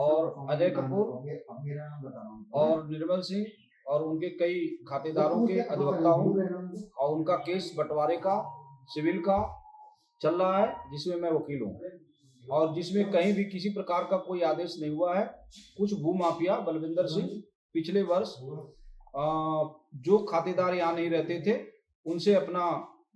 और अजय कपूर और निर्मल सिंह और उनके कई खातेदारों के अधिवक्ता हूँ और उनका केस बंटवारे का सिविल का चल रहा है, जिसमें मैं वकील हूँ और जिसमें कहीं भी किसी प्रकार का कोई आदेश नहीं हुआ है। कुछ भूमाफिया बलविंदर सिंह पिछले वर्ष जो खातेदार यहाँ नहीं रहते थे उनसे अपना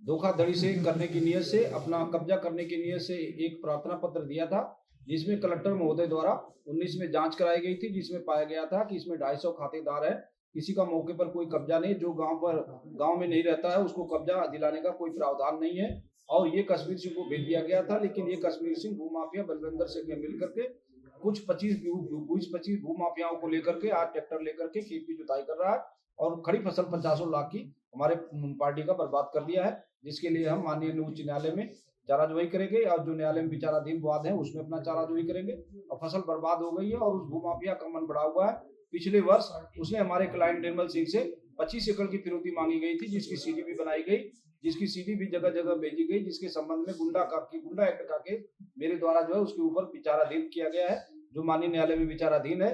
धोखाधड़ी से करने की नीयत से, अपना कब्जा करने की नीयत से एक प्रार्थना पत्र दिया था, जिसमें कलेक्टर महोदय द्वारा 19 में जांच कराई गई थी, जिसमें पाया गया था कि इसमें 250 खातेदार है, किसी का मौके पर कोई कब्जा नहीं, जो गांव में नहीं रहता है उसको कब्जा दिलाने का कोई प्रावधान नहीं है। और ये कश्मीर सिंह को भेज दिया गया था, लेकिन ये कश्मीर सिंह भूमाफिया बलविंदर सिंह ने मिल करके कुछ 25 भूमाफियाओं को लेकर के आज ट्रैक्टर लेकर के खेत की जुताई कर रहा है और खड़ी फसल 50 लाख की हमारे पार्टी का बर्बाद कर दिया है, जिसके लिए हम माननीय उच्च न्यायालय में चाराजोई करेंगे और जो न्यायालय में विचाराधीन वाद है उसमें अपना चाराजोई करेंगे। और फसल बर्बाद हो गई है और उस भूमाफिया का मन बढ़ा हुआ है। पिछले वर्ष उसने हमारे क्लाइंट निर्मल सिंह से 25 एकड़ की फिरौती मांगी गई थी, जिसकी सीडी भी बनाई गई, जिसकी सीडी भी जगह जगह भेजी गई, जिसके संबंध में गुंडा एक्ट का केस मेरे द्वारा जो है उसके ऊपर विचाराधीन किया गया है, जो माननीय न्यायालय में विचाराधीन है।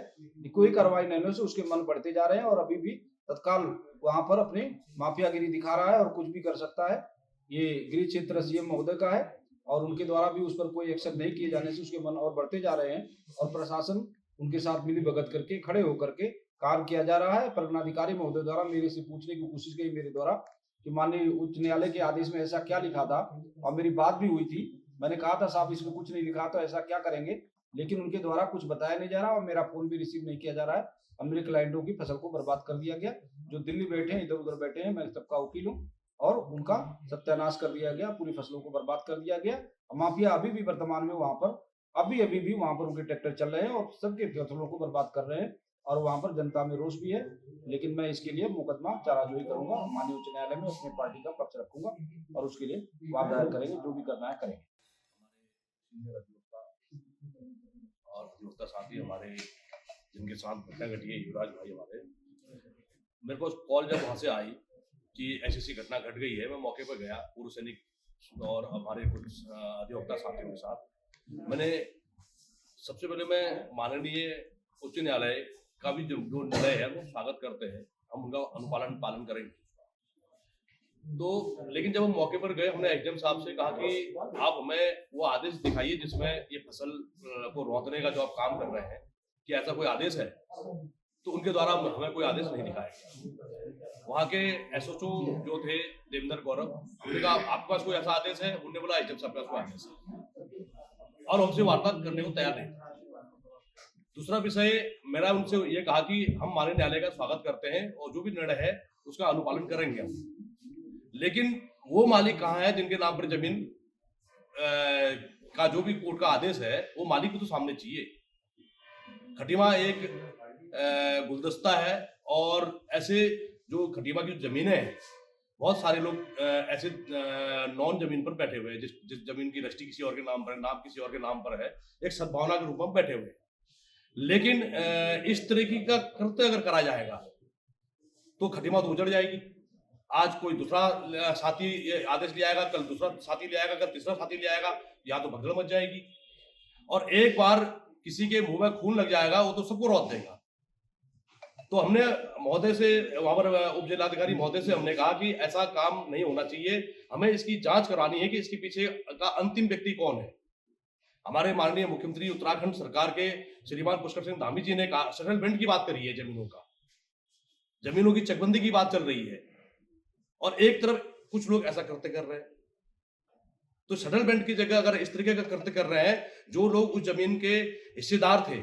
कोई कार्रवाई नहीं होने से उसके मन बढ़ते जा रहे हैं और अभी भी तत्काल वहां पर अपनी माफियागिरी दिखा रहा है और कुछ भी कर सकता है। ये गृह क्षेत्र सीएम महोदय का है और उनके द्वारा भी उस पर कोई एक्शन नहीं किए जाने से उसके मन और बढ़ते जा रहे हैं और प्रशासन उनके साथ मिली भगत करके खड़े होकर के कार्य किया जा रहा है। प्रगणाधिकारी महोदय द्वारा मेरे से पूछने की कोशिश की मेरे द्वारा कि माननीय उच्च न्यायालय के आदेश में ऐसा क्या लिखा था, और मेरी बात भी हुई थी, मैंने कहा था साहब इसमें कुछ नहीं लिखा तो ऐसा क्या करेंगे, लेकिन उनके द्वारा कुछ बताया नहीं जा रहा और मेरा फोन भी रिसीव नहीं किया जा रहा है। अब मेरे क्लाइंटों की फसल को बर्बाद कर दिया गया, जो दिल्ली बैठे हैं इधर उधर बैठे हैं, मैं सबका वकील हूँ और उनका सत्यानाश कर दिया गया, पूरी फसलों को बर्बाद कर दिया गया। माफिया अभी भी वर्तमान में वहां पर अभी भी वहां पर उनके ट्रैक्टर चल रहे हैं और सबके फसलों को बर्बाद कर रहे हैं और वहां पर जनता में रोष भी है। लेकिन मैं इसके लिए मुकदमा चाराजोई करूंगा, माननीय उच्च न्यायालय में अपनी पार्टी का पक्ष रखूंगा और उसके लिए वाद दायर करेंगे, जो भी करना है करेंगे। और अधिवक्ता साथी हमारे जिनके साथ घटना घटी है, युवराज भाई हमारे, मेरे को कॉल जब वहाँ से आई कि ऐसी घटना घट गई है, मैं मौके पर गया पूर्व सैनिक और हमारे कुछ अधिवक्ता साथियों के साथ। मैंने सबसे पहले मैं माननीय उच्च न्यायालय का भी जो निर्णय है वो स्वागत करते हैं, हम उनका पालन करेंगे। तो लेकिन जब हम मौके पर गए, हमने एसडीएम साहब से कहा कि आप हमें वो आदेश दिखाइए जिसमें ये फसल को रोकने का जो आप काम कर रहे हैं, कि ऐसा कोई आदेश है। तो उनके द्वारा हमें कोई आदेश नहीं दिखाया गया। वहाँ के एसओचओ जो थे देवेंद्र गौरव, उन्होंने कहा आपके पास कोई ऐसा आदेश है? उन्होंने बोला एसडीएम साहब के पास कोई आदेश है और हमसे वार्तालाप करने को तैयार नहीं। दूसरा विषय मेरा उनसे ये कहा कि हम माननीय न्यायालय का स्वागत करते हैं और जो भी निर्णय है उसका अनुपालन करेंगे हम, लेकिन वो मालिक कहाँ है जिनके नाम पर जमीन का जो भी कोर्ट का आदेश है वो मालिक को तो सामने चाहिए। खटीमा एक गुलदस्ता है और ऐसे जो खटीमा की जमीनें हैं, बहुत सारे लोग ऐसे नॉन जमीन पर बैठे हुए हैं, जिस जमीन की रजिस्ट्री किसी और के नाम पर है, नाम किसी और के नाम पर है, एक सद्भावना के रूप में बैठे हुए हैं। लेकिन इस तरीके का कृत्य अगर करा जाएगा तो खटीमा तो उजड़ जाएगी। आज कोई दूसरा साथी आदेश ले आएगा, कल दूसरा साथी ले आएगा, कल तीसरा साथी ले आएगा, या तो भगदड़ मच जाएगी। और एक बार किसी के मुंह में खून लग जाएगा वो तो सबको रोक देगा। तो हमने महोदय से, वहां पर उप जिलाधिकारी महोदय से हमने कहा कि ऐसा काम नहीं होना चाहिए, हमें इसकी जांच करानी है कि इसके पीछे का अंतिम व्यक्ति कौन है। हमारे माननीय मुख्यमंत्री उत्तराखंड सरकार के श्रीमान पुष्कर सिंह धामी जी ने कहा, सेटलमेंट की बात करी है, जमीनों की चकबंदी की बात चल रही है और एक तरफ कुछ लोग ऐसा करते कर रहे हैं। तो सेटलमेंट की जगह अगर इस तरीके का करते कर रहे हैं, जो लोग उस जमीन के हिस्सेदार थे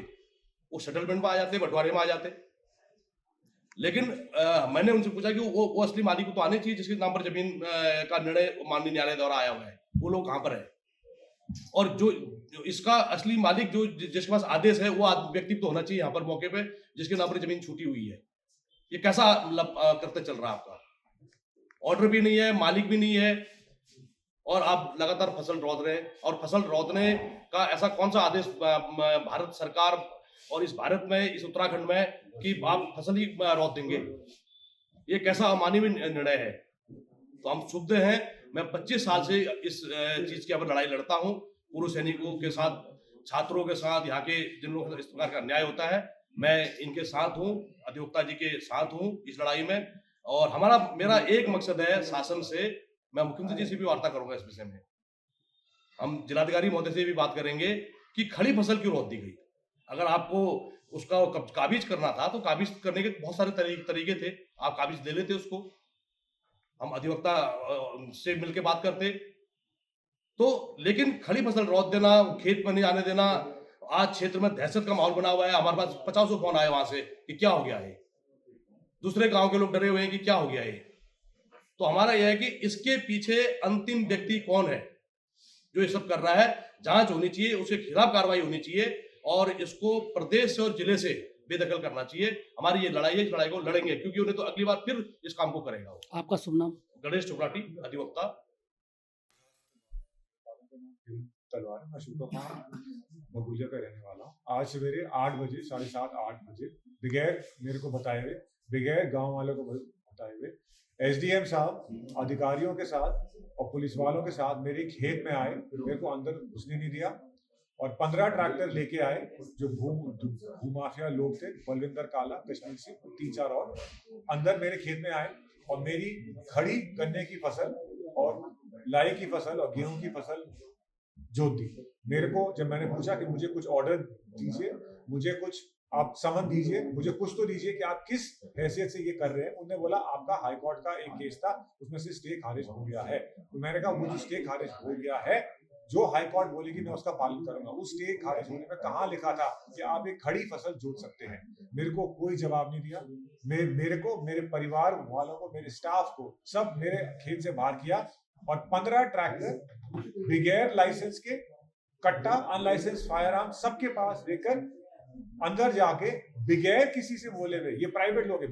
वो सेटलमेंट में आ जाते, बंटवारे में आ जाते। लेकिन मैंने उनसे पूछा कि वो असली मालिक को तो आने चाहिए जिसके नाम पर जमीन का निर्णय माननीय न्यायालय द्वारा आया हुआ है, वो लोग कहां पर है? और जो इसका असली मालिक जो जिसके पास आदेश है वो व्यक्ति तो होना चाहिए यहाँ पर मौके पे, जिसके नाम पर जमीन छूटी हुई है। ये कैसा करते चल रहा है? आपका ऑर्डर भी नहीं है, मालिक भी नहीं है और आप लगातार फसल रोक रहे हैं। और फसल रोकने का ऐसा कौन सा आदेश भारत सरकार और इस भारत में, इस उत्तराखंड में, कि आप फसल ही रोक देंगे? ये कैसा अमानवीय निर्णय है? तो हम क्षुब्ध हैं। मैं 25 साल से इस चीज के ऊपर लड़ाई लड़ता हूँ, पूर्व सैनिकों के साथ छात्रों के साथ, यहाँ के जिन लोगों के इस प्रकार का अन्याय होता है, मैं इनके साथ हूँ, अधिवक्ता जी के साथ हूँ इस लड़ाई में। और मेरा एक मकसद है शासन से, मैं मुख्यमंत्री जी से भी वार्ता करूंगा इस विषय में, हम जिलाधिकारी महोदय से भी बात करेंगे कि खड़ी फसल क्यों रोक दी गई। अगर आपको उसका काबिज करना था तो काबिज करने के बहुत सारे तरीके थे, आप काबिज ले लेते उसको, हम अधिवक्ता से मिलकर बात करते। तो लेकिन खड़ी फसल रोक देना, खेत में नहीं आने देना, आज क्षेत्र में दहशत का माहौल बना हुआ है। हमारे पास 50 फोन आए वहां से कि क्या हो गया है, दूसरे गांव के लोग डरे हुए हैं कि क्या हो गया है। तो हमारा यह है कि इसके पीछे अंतिम व्यक्ति कौन है जो ये सब कर रहा है, जांच होनी चाहिए, उसके खिलाफ कार्रवाई होनी चाहिए और इसको प्रदेश और जिले से बेदखल करना चाहिए। हमारी ये लड़ाई है, इस लड़ाई को लड़ेंगे क्योंकि उन्हें तो अगली बार फिर इस काम को करेगा। आपका शुभ नाम? गणेश चोपड़ाटी, अधिवक्ता। तलवार, मैं बगुलिया का रहने वाला हूँ। आज सवेरे 8 बजे, 7:30 8 बजे बगैर मेरे को बताए हुए, बगैर गांव वालों को बताए हुए, एसडीएम साहब अधिकारियों के साथ और पुलिस वालों के साथ मेरे खेत में आए, मेरे को अंदर घुसने नहीं दिया और 15 ट्रैक्टर लेके आए जो भूमाफिया लोग थे, बलविंदर काला, कश्मीर से 3-4 और अंदर मेरे खेत में आए और मेरी खड़ी गन्ने की फसल और लाई की फसल और गेहूं की फसल जोत दी। मेरे को जब मैंने पूछा कि मुझे कुछ ऑर्डर दीजिए, मुझे कुछ आप समन दीजिए, मुझे कुछ तो दीजिए कि आप किस हैसियत से ये कर रहे हैं, उन्होंने बोला आपका हाई कोर्ट का एक केस था, उसमें से स्टे खारिज हो गया है। तो मैंने कहा मुझे स्टे खारिज हो गया है, जो हाई कोर्ट बोलेगी मैं उसका पालन करूंगा। उस स्टे खारिज होने में कहाँ लिखा था कि आप एक खड़ी फसल जोत सकते हैं? मेरे को कोई जवाब नहीं दिया। मेरे को, मेरे परिवार वालों को, मेरे स्टाफ को सब मेरे खेत से बाहर किया और 15 ट्रैक्टर बगैर लाइसेंस के, कट्टा, अनलाइसेंस फायर आर्म सबके पास लेकर अंदर जाके बगैर किसी से बोले हुए, ये प्राइवेट लोग हैं,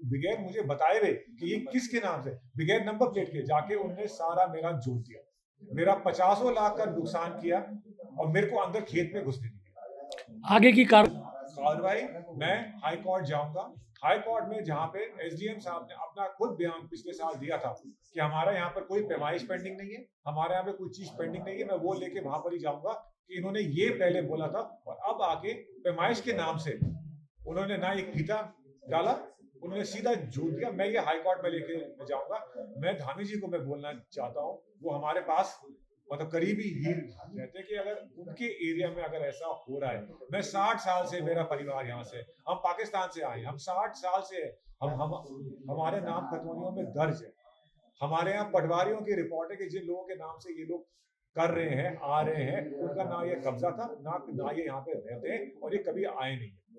बगैर मुझे बताए हुए कि ये किसके नाम से, बगैर नंबर प्लेट के, जाके उन्होंने सारा मेरा जोत दिया, मेरा 50 लाख का नुकसान किया और मेरे को अंदर खेत में घुसने नहीं दिया। आगे की कार्रवाई मैं हाई कोर्ट जाऊंगा। हाई कोर्ट में जहां पे एसडीएम साहब ने अपना खुद बयान पिछले साल दिया था कि हमारा यहाँ पर कोई पैमाइश पेंडिंग नहीं है, हमारे यहाँ पे कोई चीज पेंडिंग नहीं है, मैं वो लेके वहां पर ही जाऊंगा कि इन्होंने ये पहले बोला था और अब आके पैमाइश के नाम से उन्होंने ना एक फीता डाला, उन्होंने सीधा जोत दिया। मैं ये हाई कोर्ट में लेके जाऊंगा। मैं धामी जी को मैं बोलना चाहता हूँ, वो हमारे पास मतलब करीबी ही रहते कि अगर उनके एरिया में अगर ऐसा हो रहा है, मैं 60 साल से, मेरा परिवार यहाँ से, हम पाकिस्तान से आए, हम 60 साल से, हम हमारे नाम खतौनियों में दर्ज है, हमारे यहाँ पटवारियों की रिपोर्ट है कि जिन लोगों के नाम से ये लोग कर रहे हैं, आ रहे हैं, उनका ना ये कब्जा था, ना ये यहाँ पे रहते हैं और ये कभी आए नहीं।